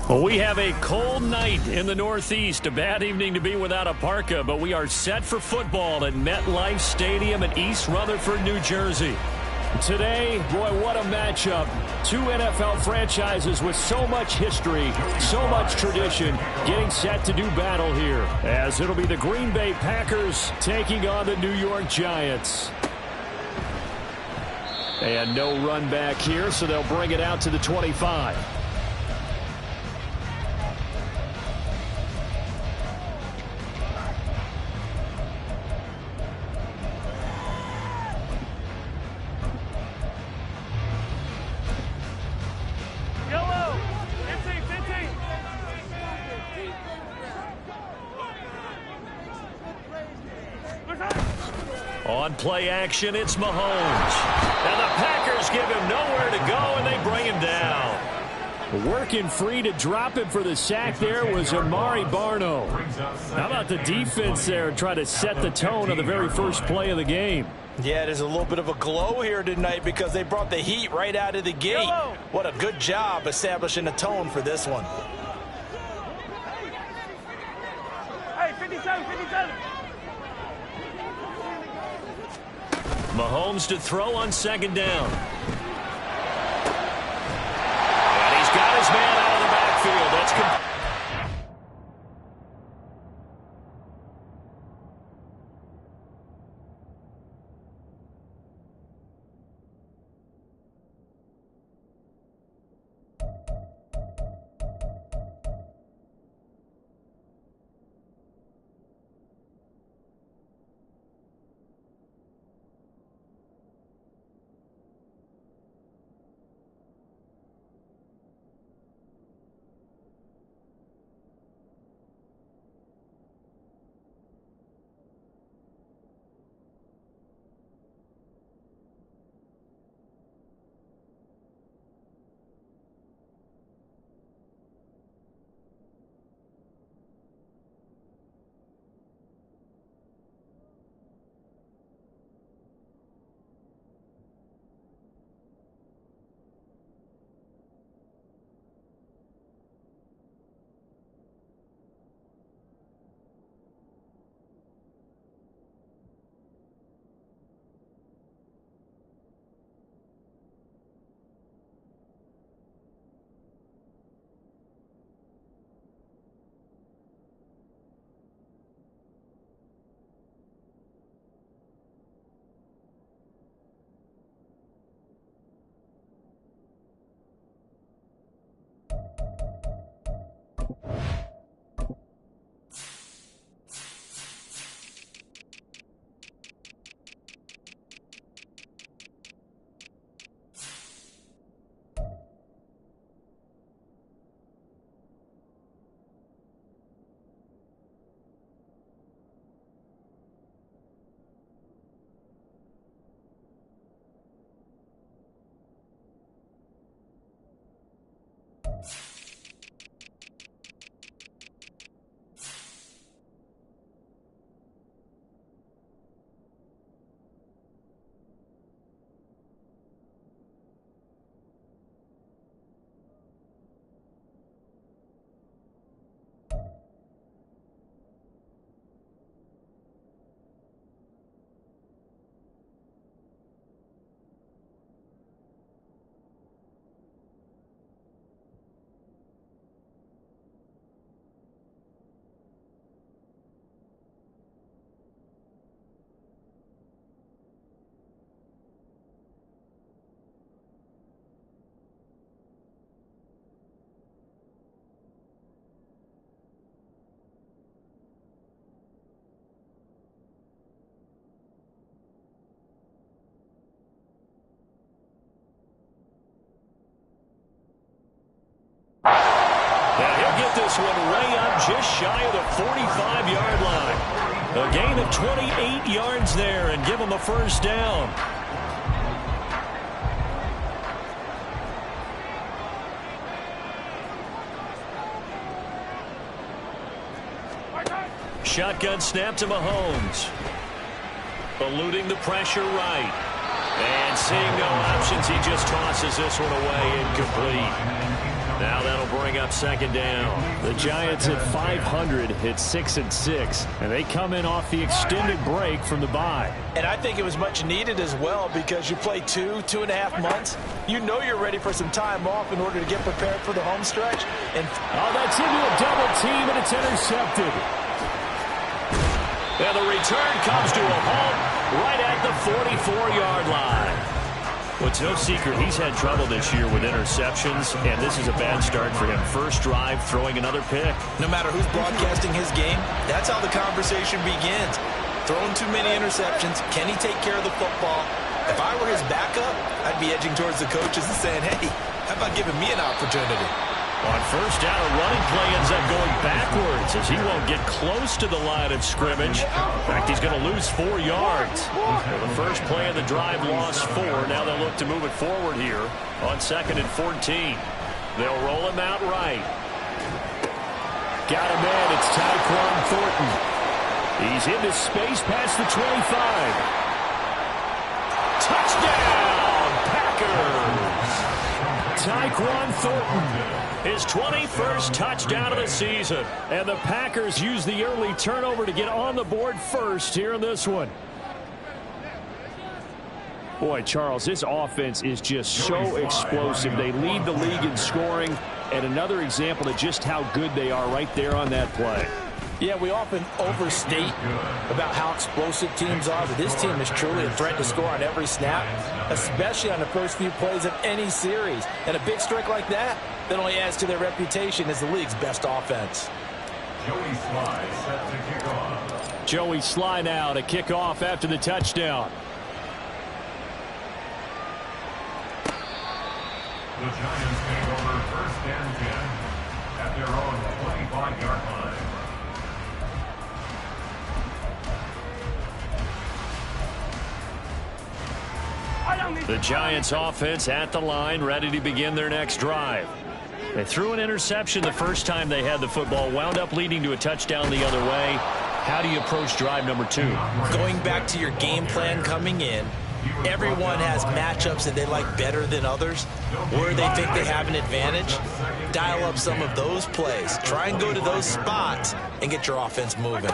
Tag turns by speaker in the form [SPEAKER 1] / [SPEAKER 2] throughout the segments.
[SPEAKER 1] Well, we have a cold night in the Northeast. A bad evening to be without a parka, but we are set for football at MetLife Stadium in East Rutherford, New Jersey. Today, boy, what a matchup. Two NFL franchises with so much history, so much tradition, getting set to do battle here, as it'll be the Green Bay Packers taking on the New York Giants. And no run back here, so they'll bring it out to the 25. On play action, it's Mahomes. And the Packers give him nowhere to go, and they bring him down. Working free to drop him for the sack there was Amari Barno. How about the defense there try to set the tone on the very first play of the game?
[SPEAKER 2] Yeah, there's a little bit of a glow here tonight because they brought the heat right out of the gate. What a good job establishing a tone for this one.
[SPEAKER 3] Hey, 57, 57.
[SPEAKER 1] Mahomes to throw on second down. And he's got his man out of the backfield. That's complete. This one way up just shy of the 45-yard line. A gain of 28 yards there and give them a first down. Shotgun snap to Mahomes. Eluding the pressure right. And seeing no options, he just tosses this one away incomplete. Now that'll bring up second down.
[SPEAKER 4] The Giants at 500 hit 6-6, and they come in off the extended break from the bye.
[SPEAKER 2] And I think it was much needed as well because you play 2.5 months. You know you're ready for some time off in order to get prepared for the home stretch. And
[SPEAKER 4] that's into a double team, and it's intercepted.
[SPEAKER 1] And the return comes to a halt right at the 44-yard line. Well, it's no secret he's had trouble this year with interceptions, and this is a bad start for him. First drive, throwing another pick.
[SPEAKER 2] No matter who's broadcasting his game, that's how the conversation begins. Throwing too many interceptions, can he take care of the football? If I were his backup, I'd be edging towards the coaches and saying, hey, how about giving me an opportunity?
[SPEAKER 1] On first down, a running play ends up going backwards as he won't get close to the line of scrimmage. In fact, he's going to lose 4 yards. Well, the first play of the drive lost 4. Now they'll look to move it forward here on 2nd and 14. They'll roll him out right.
[SPEAKER 4] Got him in. It's Tyquan Thornton. He's into space past the 25.
[SPEAKER 1] Touchdown, Packers!
[SPEAKER 4] Tyquan Thornton.
[SPEAKER 1] His 21st touchdown of the season.
[SPEAKER 4] And the Packers use the early turnover to get on the board first here in this one. Boy, Charles, this offense is just so explosive. They lead the league in scoring, and another example of just how good they are right there on that play.
[SPEAKER 2] Yeah, we often overstate about how explosive teams are, but this team is truly a threat to score on every snap, especially on the first few plays of any series. And a big strike like that only adds to their reputation as the league's best offense.
[SPEAKER 5] Joey Sly set to kick off.
[SPEAKER 4] Joey Sly now to kick off after the touchdown.
[SPEAKER 5] The Giants take over 1st and 10 at their own 25-yard line.
[SPEAKER 1] The Giants offense at the line, ready to begin their next drive. They threw an interception the first time they had the football, wound up leading to a touchdown the other way. How do you approach drive number 2?
[SPEAKER 2] Going back to your game plan coming in, everyone has matchups that they like better than others, where they think they have an advantage. Dial up some of those plays. Try and go to those spots and get your offense moving.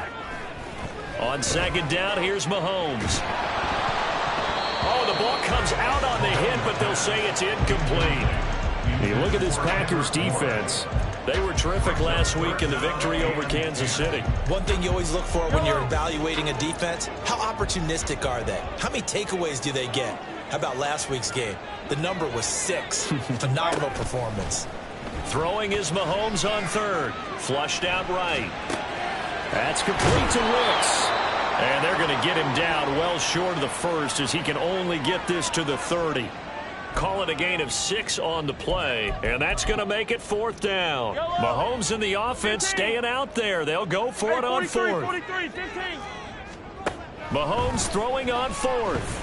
[SPEAKER 1] On 2nd down, here's Mahomes. Oh, the ball comes out on the hit, but they'll say it's incomplete.
[SPEAKER 4] You look at this Packers defense.
[SPEAKER 1] They were terrific last week in the victory over Kansas City.
[SPEAKER 2] One thing you always look for when you're evaluating a defense, how opportunistic are they? How many takeaways do they get? How about last week's game? The number was 6. Phenomenal performance.
[SPEAKER 1] Throwing is Mahomes on 3rd. Flushed out right.
[SPEAKER 4] That's complete to Wicks.
[SPEAKER 1] And they're going to get him down well short of the 1st as he can only get this to the 30. Call it a gain of 6 on the play, and that's going to make it 4th down. Mahomes and the offense staying out there. They'll go for it on 4th.
[SPEAKER 3] 43, 15.
[SPEAKER 1] Mahomes throwing on 4th.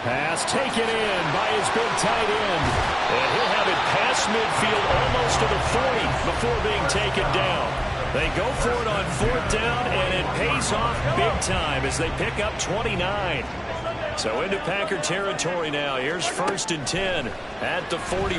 [SPEAKER 4] Pass taken in by his big tight end.
[SPEAKER 1] And he'll have it past midfield almost to the 40 before being taken down. They go for it on 4th down, and it pays off big time as they pick up 29. So into Packer territory now. Here's 1st and 10 at the 41.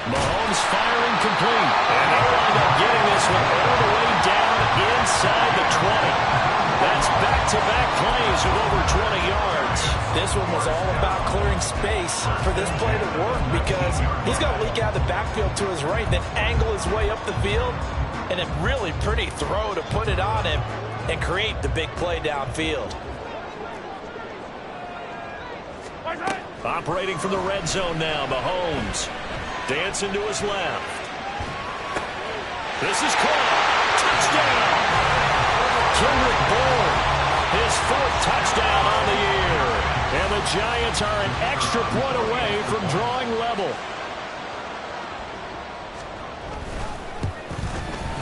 [SPEAKER 1] Mahomes firing complete. And they wind up getting this one all the way down inside the 20. That's back-to-back plays of over 20 yards.
[SPEAKER 2] This one was all about clearing space for this play to work because he's going to leak out of the backfield to his right, then angle his way up the field, and a really pretty throw to put it on him and create the big play downfield.
[SPEAKER 1] Operating from the red zone now, Mahomes. Dancing to his left. This is caught. Touchdown! Kendrick Bourne, his 4th touchdown on the year. And the Giants are an extra point away from drawing level.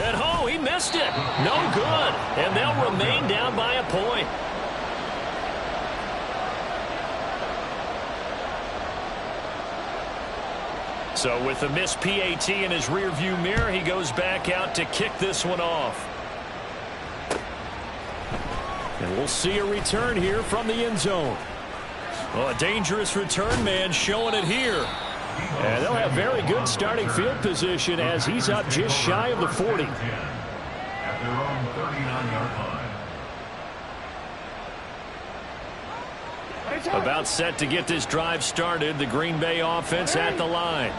[SPEAKER 1] And oh, he missed it. No good. And they'll remain down by a point. So with the missed PAT in his rearview mirror, he goes back out to kick this one off. And we'll see a return here from the end zone. Well, a dangerous return man showing it here.
[SPEAKER 4] And they'll have very good starting field position as he's up just shy of the 40.
[SPEAKER 5] At their own 39-yard line.
[SPEAKER 1] About set to get this drive started. The Green Bay offense at the line.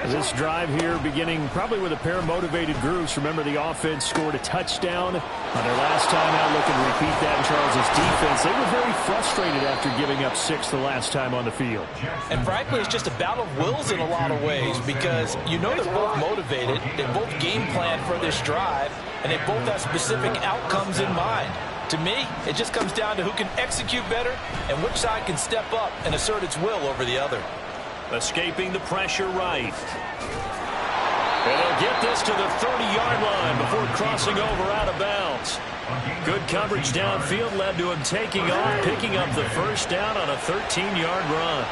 [SPEAKER 4] This drive here beginning probably with a pair of motivated groups. Remember, the offense scored a touchdown on their last time out. Looking to repeat that in Charles's defense. They were very frustrated after giving up 6 the last time on the field.
[SPEAKER 2] And frankly, it's just a battle of wills in a lot of ways because you know they're both motivated. They both game plan for this drive, and they both have specific outcomes in mind. To me, it just comes down to who can execute better and which side can step up and assert its will over the other.
[SPEAKER 1] Escaping the pressure right. And they'll get this to the 30-yard line before crossing over out of bounds. Good coverage downfield led to him taking off, picking up the first down on a 13-yard run.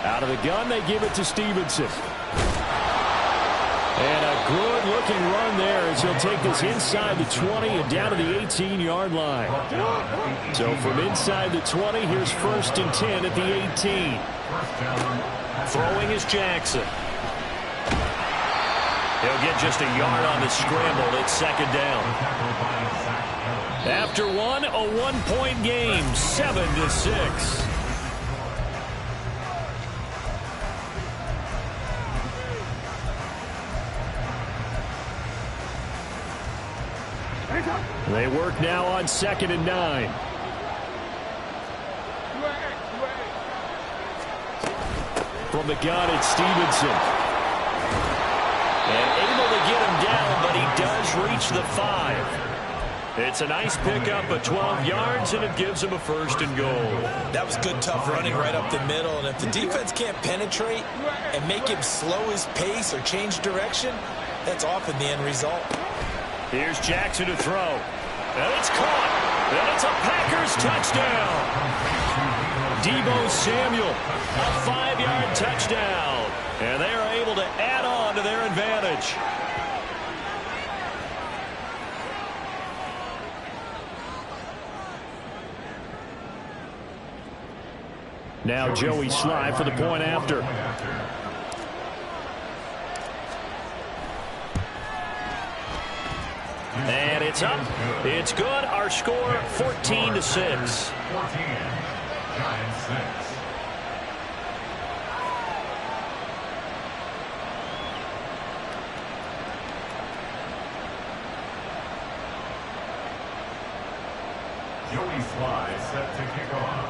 [SPEAKER 4] Out of the gun, they give it to Stevenson. And a good-looking run there as he'll take this inside the 20 and down to the 18-yard line. So from inside the 20, here's 1st and 10 at the 18.
[SPEAKER 1] Throwing is Jackson. He'll get just a yard on the scramble. It's 2nd down. After one, a 1-point game, 7-6.
[SPEAKER 4] They work now on 2nd and 9. From the gun, it's Stevenson.
[SPEAKER 1] And able to get him down, but he does reach the 5. It's a nice pickup of 12 yards, and it gives him a 1st and goal.
[SPEAKER 2] That was good, tough running right up the middle. And if the defense can't penetrate and make him slow his pace or change direction, that's often the end result.
[SPEAKER 1] Here's Jackson to throw. And it's caught. And it's a Packers touchdown. Deebo Samuel, a 5-yard touchdown. And they are able to add on to their advantage.
[SPEAKER 4] Now Joey Sly for the point after.
[SPEAKER 1] And it's up. It's good. Our score, 14-6.
[SPEAKER 5] 14. Giants 6. Joey Sly set to kick off.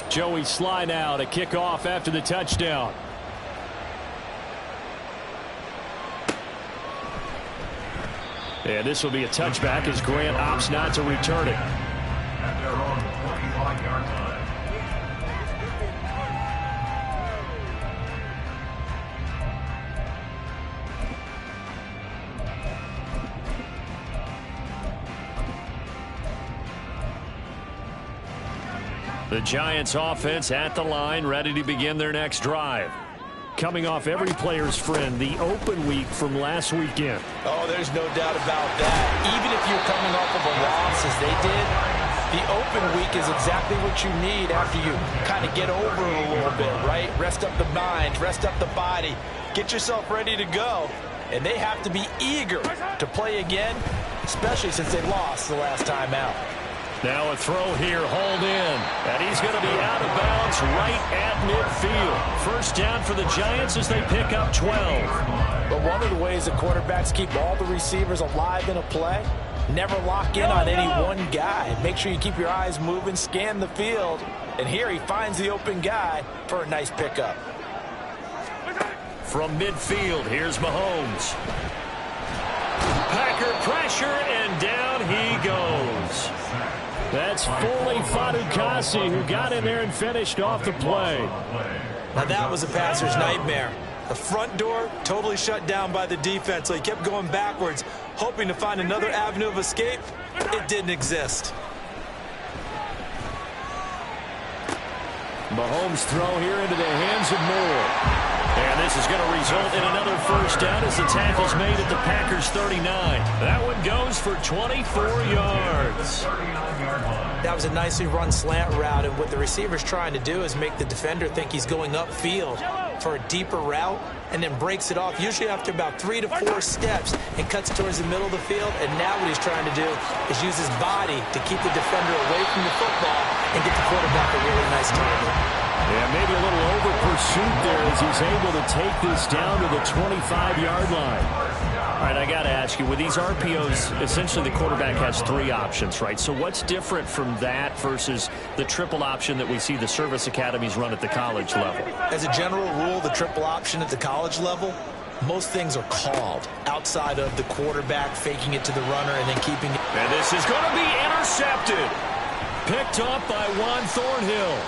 [SPEAKER 4] Joey Sly now to kick off after the touchdown. And this will be a touchback as Grant opts not to return it.
[SPEAKER 5] At their own 25-yard line.
[SPEAKER 1] The Giants offense at the line, ready to begin their next drive.
[SPEAKER 4] Coming off every player's friend, the open week from last weekend.
[SPEAKER 2] Oh, there's no doubt about that. Even if you're coming off of a loss as they did, the open week is exactly what you need after you kind of get over a little bit, right? Rest up the mind, rest up the body, get yourself ready to go. And they have to be eager to play again, especially since they lost the last time out.
[SPEAKER 1] Now a throw here, hauled in. And he's going to be out of bounds right at midfield. First down for the Giants as they pick up 12.
[SPEAKER 2] But one of the ways the quarterbacks keep all the receivers alive in a play, never lock in on any one guy. Make sure you keep your eyes moving, scan the field. And here he finds the open guy for a nice pickup.
[SPEAKER 1] From midfield, here's Mahomes. Packer pressure, and down he goes.
[SPEAKER 4] That's Foley Fadukasi who got in there and finished off the play.
[SPEAKER 6] Now that was a passer's nightmare. The front door totally shut down by the defense, so he kept going backwards, hoping to find another avenue of escape. It didn't exist.
[SPEAKER 4] Mahomes' throw here into the hands of Moore.
[SPEAKER 1] And this is going to result in another first down as the tackle's made at the Packers' 39. That one goes for 24 yards.
[SPEAKER 6] That was a nicely run slant route, and what the receiver's trying to do is make the defender think he's going upfield for a deeper route, and then breaks it off, usually after about 3 to 4 steps, and cuts towards the middle of the field. And now what he's trying to do is use his body to keep the defender away from the football and get the quarterback a really nice target.
[SPEAKER 4] Yeah, maybe a little over pursuit there as he's able to take this down to the 25-yard line. All right, I got to ask you, with these RPOs, essentially the quarterback has 3 options, right? So what's different from that versus the triple option that we see the service academies run at the college level?
[SPEAKER 6] As a general rule, the triple option at the college level, most things are called outside of the quarterback faking it to the runner and then keeping it.
[SPEAKER 1] And this is going to be intercepted. Picked up by Juan Thornhill.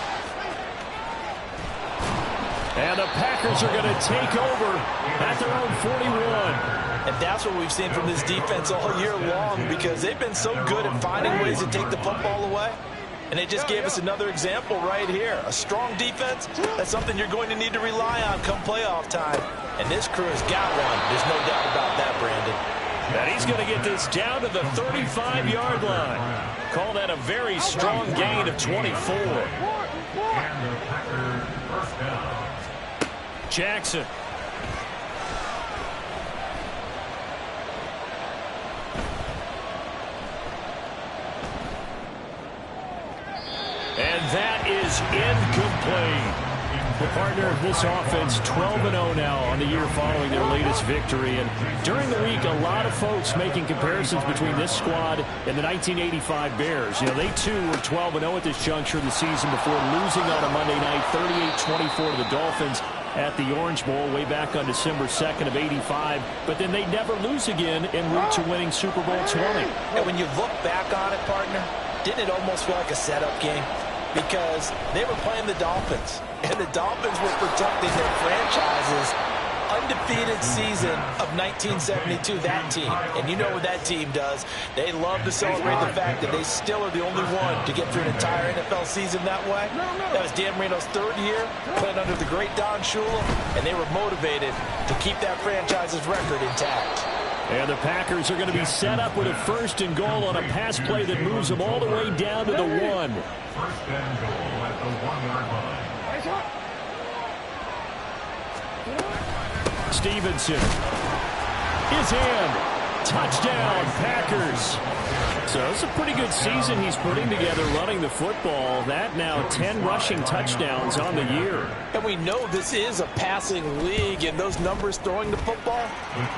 [SPEAKER 1] And the Packers are going to take over at their own 41.
[SPEAKER 6] And that's what we've seen from this defense all year long, because they've been so good at finding ways to take the football away. And they just gave us another example right here. A strong defense, that's something you're going to need to rely on come playoff time. And this crew has got one. There's no doubt about that, Brandon.
[SPEAKER 1] And he's going to get this down to the 35-yard line. Call that a very strong gain of 24. Jackson. And that is incomplete. The partner of this offense, 12-0 now on the year following their latest victory. And during the week, a lot of folks making comparisons between this squad and the 1985 Bears. You know, they too were 12-0 at this juncture of the season before losing on a Monday night, 38-24 to the Dolphins at the Orange Bowl way back on December 2nd of '85. But then they never lose again en route to winning Super Bowl 20.
[SPEAKER 6] And when you look back on it, partner, didn't it almost feel like a setup game? Because they were playing the Dolphins, and the Dolphins were protecting their franchise's undefeated season of 1972, that team. And you know what that team does. They love to celebrate the fact that they still are the only one to get through an entire NFL season that way. That was Dan Marino's 3rd year, playing under the great Don Shula, and they were motivated to keep that franchise's record intact.
[SPEAKER 4] And the Packers are going to be set up with a 1st and goal on a pass play that moves them all the way down to the 1.
[SPEAKER 5] 1st and goal at the 1-yard line.
[SPEAKER 4] Stevenson is in. Touchdown, Packers. So it's a pretty good season he's putting together running the football. That now 10 rushing touchdowns on the year.
[SPEAKER 6] And we know this is a passing league, and those numbers throwing the football,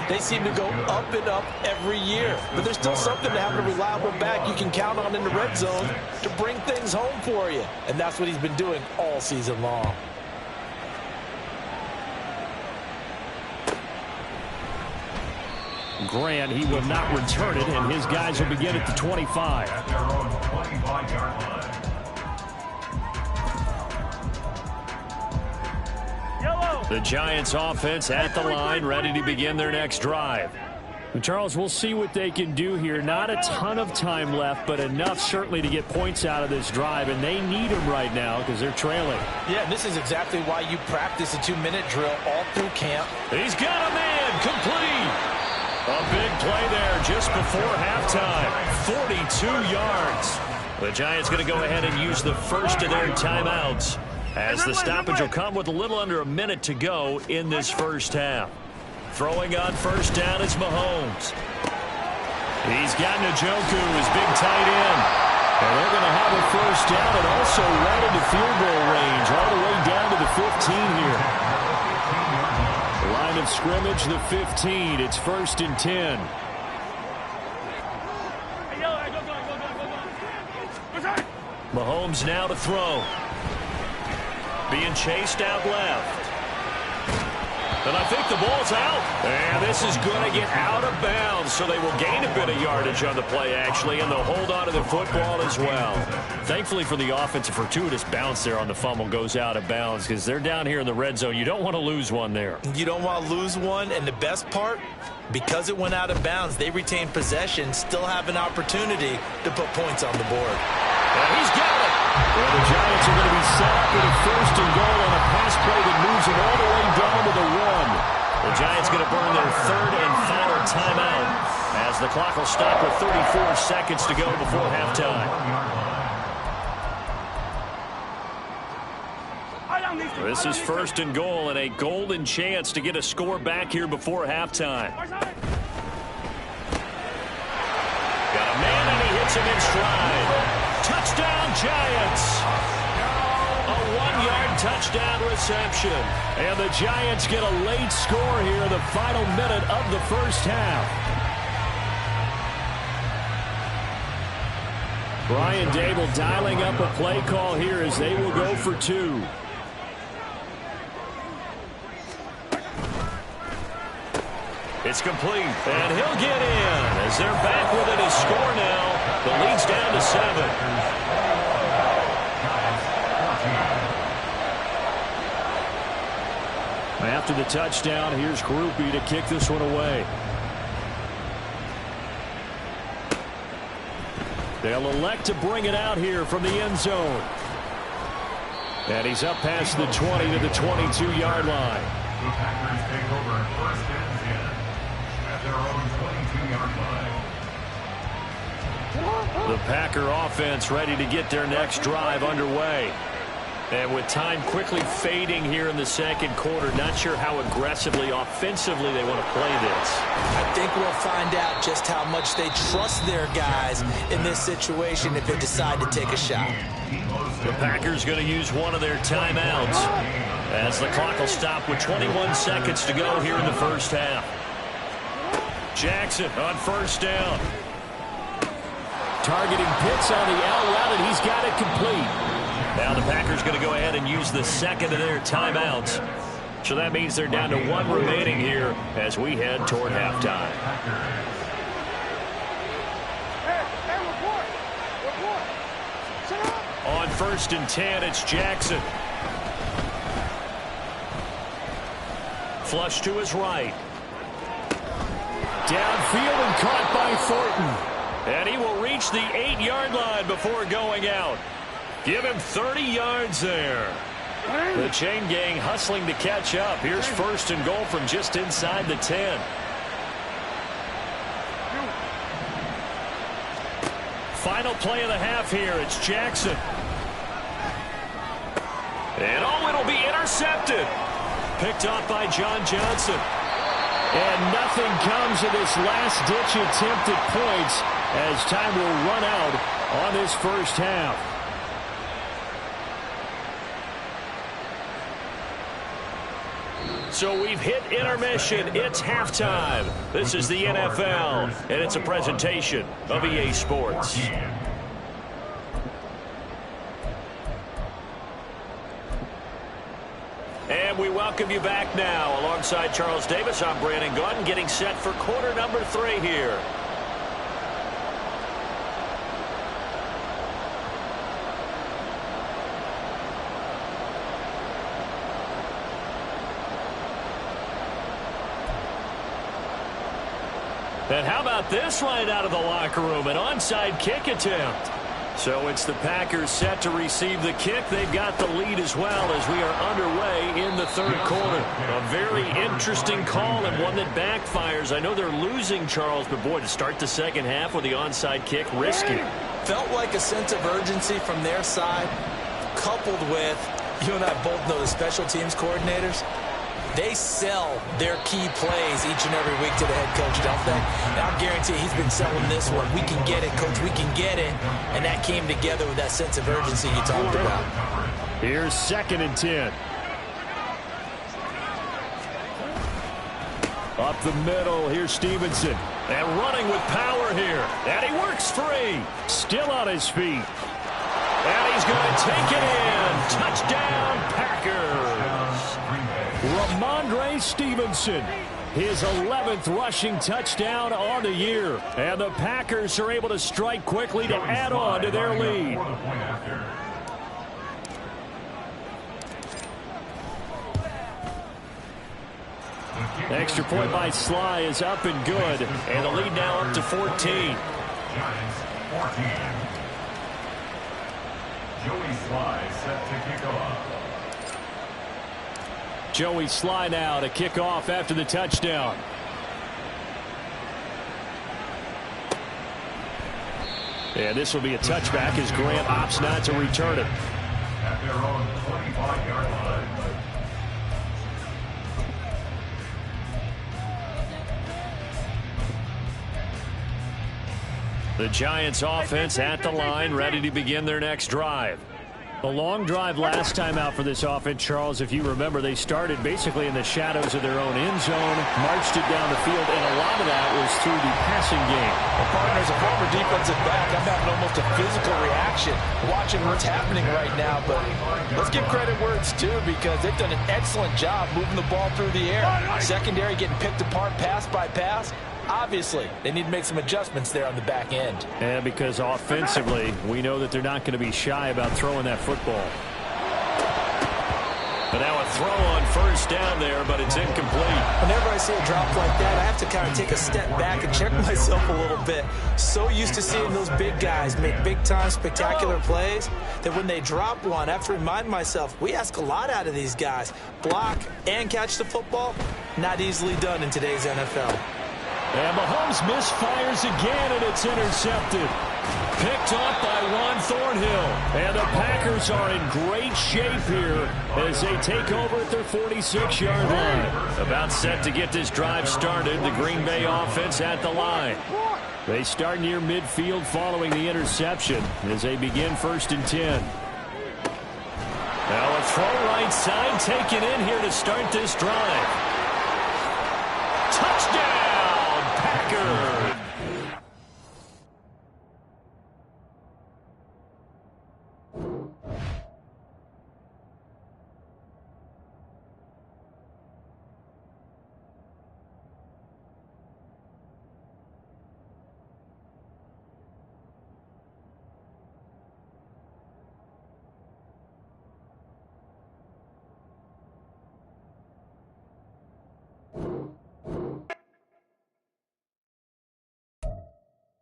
[SPEAKER 6] they seem to go up and up every year. But there's still something to have a reliable back you can count on in the red zone to bring things home for you. And that's what he's been doing all season long.
[SPEAKER 4] Grant, he will not return it, and his guys will begin at the 25.
[SPEAKER 5] At their own 25-yard line.
[SPEAKER 1] The Giants offense at the line, ready to begin their next drive.
[SPEAKER 4] Charles, we'll see what they can do here. Not a ton of time left, but enough certainly to get points out of this drive, and they need them right now because they're trailing.
[SPEAKER 6] Yeah, and this is exactly why you practice a 2-minute drill all through camp.
[SPEAKER 1] He's got a man complete. A big play there just before halftime. 42 yards. The Giants going to go ahead and use the first of their timeouts as the stoppage will come with a little under a minute to go in this first half. Throwing on first down is Mahomes. He's got Njoku, his big tight end. And they're going to have a first down and also right into field goal range all the way down to the 15 here. Line of scrimmage, the 15. It's 1st and 10. Mahomes now to throw. Being chased out left. And I think the ball's out. And this is going to get out of bounds, so they will gain a bit of yardage on the play, actually, and they'll hold on to the football as well. Thankfully for the offense, a fortuitous bounce there on the fumble goes out of bounds because they're down here in the red zone. You don't want to lose one there.
[SPEAKER 6] You don't want to lose one, and the best part, because it went out of bounds, they retain possession, still have an opportunity to put points on the board.
[SPEAKER 1] And he's got it.
[SPEAKER 4] Well, the Giants are going to be set up with a 1st and goal on a pass play that moves them all the way down to the 1.
[SPEAKER 1] third and final timeout as the clock will stop with 34 seconds to go before halftime. This is first and goal and a golden chance to get a score back here before halftime. Got a man and he hits him in stride. Touchdown Giants! A 1-yard touchdown reception. And the Giants get a late score here in the final minute of the first half. Brian Dable dialing up a play call here as they will go for 2. It's complete, and he'll get in as they're back within his score now. The lead's down to 7. After the touchdown, here's Groupie to kick this one away. They'll elect to bring it out here from the end zone. And he's up past the 20 to the 22-yard line.
[SPEAKER 5] The Packers take over first and 10 at their own 22-yard line.
[SPEAKER 1] The Packer offense ready to get their next drive underway. And with time quickly fading here in the second quarter, not sure how aggressively, offensively they want to play this.
[SPEAKER 6] I think we'll find out just how much they trust their guys in this situation if they decide to take a shot.
[SPEAKER 1] The Packers going to use one of their timeouts as the clock will stop with 21 seconds to go here in the first half. Jackson on first down. Targeting Pitts on the out route, and he's got it complete. Now the Packers going to go ahead and use the second of their timeouts. So that means they're down to 1 remaining here as we head toward halftime. On first and 10, it's Jackson. Flush to his right. Downfield and caught by Thornton. And he will reach the 8-yard line before going out. Give him 30 yards there. The chain gang hustling to catch up. Here's first and goal from just inside the 10. Final play of the half here. It's Jackson. And oh, it'll be intercepted. Picked off by John Johnson. And nothing comes of this last-ditch attempt at points as time will run out on this first half. So we've hit intermission. It's halftime. This is the NFL, and it's a presentation of EA Sports. And we welcome you back now. Alongside Charles Davis, I'm Brandon Gaudin, getting set for quarter number 3 here. And how about this right out of the locker room? An onside kick attempt. So it's the Packers set to receive the kick. They've got the lead as well as we are underway in the third quarter. A very interesting call and one that backfires. I know they're losing, Charles, but boy, to start the second half with the onside kick, risky.
[SPEAKER 6] Felt like a sense of urgency from their side, coupled with, you and I both know the special teams coordinators. They sell their key plays each and every week to the head coach, don't they? And I guarantee he's been selling this one. We can get it, coach. We can get it. And that came together with that sense of urgency you talked about.
[SPEAKER 4] Here's second and 10. Up the middle, here's Stevenson.
[SPEAKER 1] And running with power here. And he works free.
[SPEAKER 4] Still on his feet.
[SPEAKER 1] And he's going to take it in. Touchdown, Packers.
[SPEAKER 4] Ramondre Stevenson, his 11th rushing touchdown on the year. And the Packers are able to strike quickly to add on to their lead. Extra point by Sly is up and good.
[SPEAKER 1] And the lead now up to 14.
[SPEAKER 5] Giants 14. Joey Sly set to kick off.
[SPEAKER 4] Joey Sly now to kick off after the touchdown. And this will be a touchback as Grant opts not to return it.
[SPEAKER 5] At their own 25-yard line.
[SPEAKER 1] The Giants offense at the line, ready to begin their next drive.
[SPEAKER 4] A long drive last time out for this offense, Charles. If you remember, they started basically in the shadows of their own end zone, marched it down the field, and a lot of that was through the passing game.
[SPEAKER 6] Well, partner, as a former defensive back, I'm having almost a physical reaction watching what's happening right now. But let's give credit where it's due, because they've done an excellent job moving the ball through the air. Secondary getting picked apart pass by pass. Obviously, they need to make some adjustments there on the back end.
[SPEAKER 4] And because offensively, we know that they're not going to be shy about throwing that football.
[SPEAKER 1] But now a throw on first down there, but it's incomplete.
[SPEAKER 2] Whenever I see a drop like that, I have to kind of take a step back and check myself a little bit. So used to seeing those big guys make big-time, spectacular plays that when they drop one, I have to remind myself, we ask a lot out of these guys. Block and catch the football, not easily done in today's NFL.
[SPEAKER 1] And Mahomes misfires again, and it's intercepted. Picked off by Juan Thornhill. And the Packers are in great shape here as they take over at their 46-yard line. About set to get this drive started, the Green Bay offense at the line. They start near midfield following the interception as they begin 1st and 10. Now a throw right side taken in here to start this drive. Touchdown!